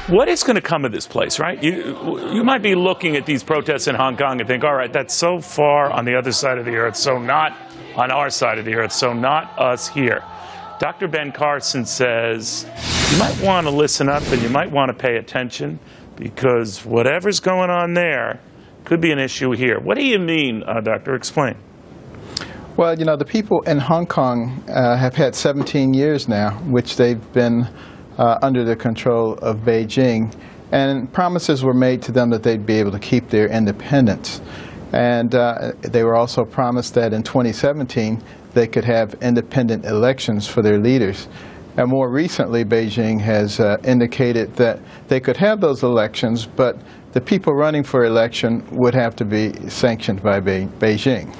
What is going to come of this place, right? You might be looking at these protests in Hong Kong and think, all right, that's so far on the other side of the earth, so not on our side of the earth, so not us here. Dr. Ben Carson says you might want to listen up and you might want to pay attention because whatever's going on there could be an issue here. What do you mean, Doctor? Explain. Well, you know, the people in Hong Kong have had 17 years now, which they've been under the control of Beijing, and promises were made to them that they'd be able to keep their independence. And they were also promised that in 2017 they could have independent elections for their leaders. And more recently, Beijing has indicated that they could have those elections, but the people running for election would have to be sanctioned by Beijing.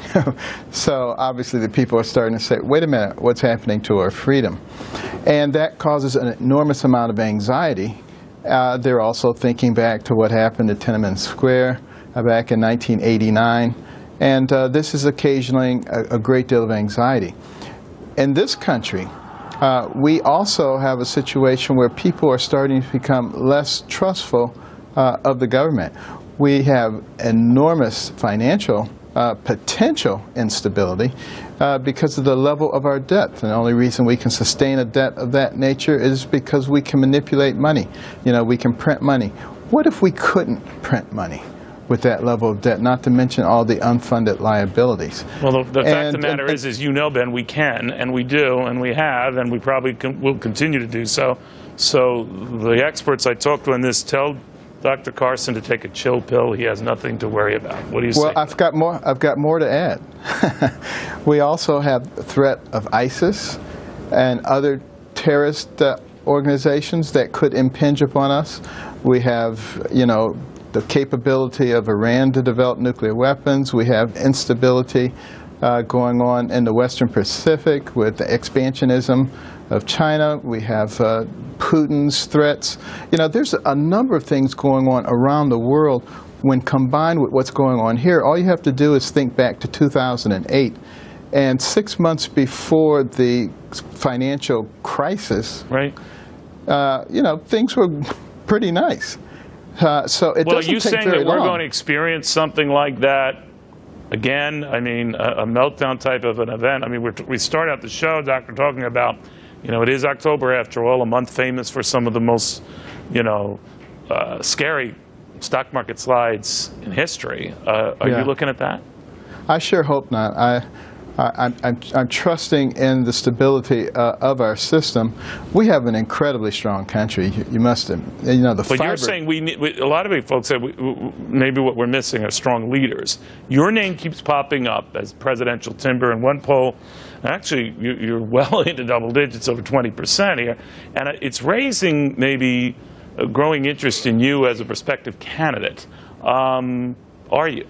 So obviously the people are starting to say, wait a minute, what's happening to our freedom? And that causes an enormous amount of anxiety. They're also thinking back to what happened at Tiananmen Square back in 1989. And this is occasioning a great deal of anxiety. In this country, we also have a situation where people are starting to become less trustful of the government. We have enormous financial potential instability because of the level of our debt. And the only reason we can sustain a debt of that nature is because we can manipulate money. You know, we can print money. What if we couldn't print money with that level of debt, not to mention all the unfunded liabilities? Well, the fact of the matter is, you know, Ben, we can, and we do, and we have, and we probably will continue to do so. So the experts I talked to on this tell Dr. Carson to take a chill pill. He has nothing to worry about. What do you say? Well, I've got more to add. We also have the threat of ISIS and other terrorist organizations that could impinge upon us. We have, you know, the capability of Iran to develop nuclear weapons. We have instability going on in the Western Pacific with the expansionism of China. We have Putin's threats. You know, there's a number of things going on around the world. When combined with what's going on here, all you have to do is think back to 2008. And 6 months before the financial crisis, right? You know, things were pretty nice. So it doesn't take very long. Well, are you saying that we're going to experience something like that again? I mean, a meltdown type of an event. I mean, we start out the show, Doctor, talking about, you know, it is October after all, a month famous for some of the most, you know, scary stock market slides in history. Are you looking at that? I sure hope not. I'm trusting in the stability of our system. We have an incredibly strong country. You must, you know, the. But you're saying a lot of folks say maybe what we're missing are strong leaders. Your name keeps popping up as presidential timber in one poll. Actually, you're well into double digits, over 20% here, and it's raising maybe a growing interest in you as a prospective candidate. Are you?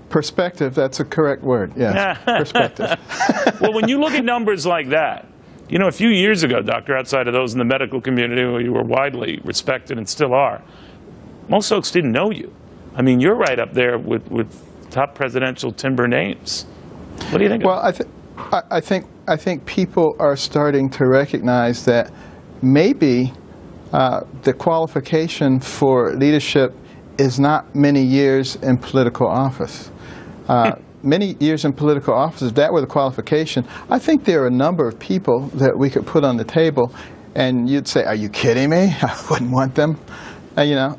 Perspective, that's a correct word, yes, perspective. Well, when you look at numbers like that, you know, a few years ago, Doctor, outside of those in the medical community where you were widely respected and still are, most folks didn't know you. I mean, you're right up there with top presidential timber names. What do you think? Well, I think people are starting to recognize that maybe the qualification for leadership is not many years in political office. Many years in political office, if that were the qualification, I think there are a number of people that we could put on the table and you'd say, are you kidding me? I wouldn't want them. You know,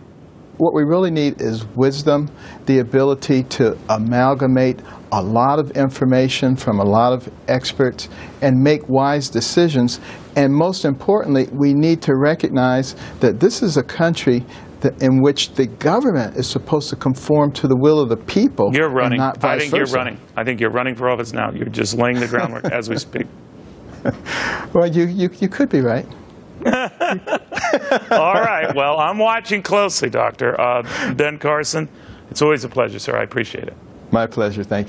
what we really need is wisdom, the ability to amalgamate a lot of information from a lot of experts and make wise decisions. And most importantly, we need to recognize that this is a country in which the government is supposed to conform to the will of the people. You're running. And not vice I think versa. you're running. I think you're running for office now. You're just laying the groundwork as we speak. Well, you could be right. All right. Well, I'm watching closely, Doctor. Ben Carson, it's always a pleasure, sir. I appreciate it. My pleasure. Thank you.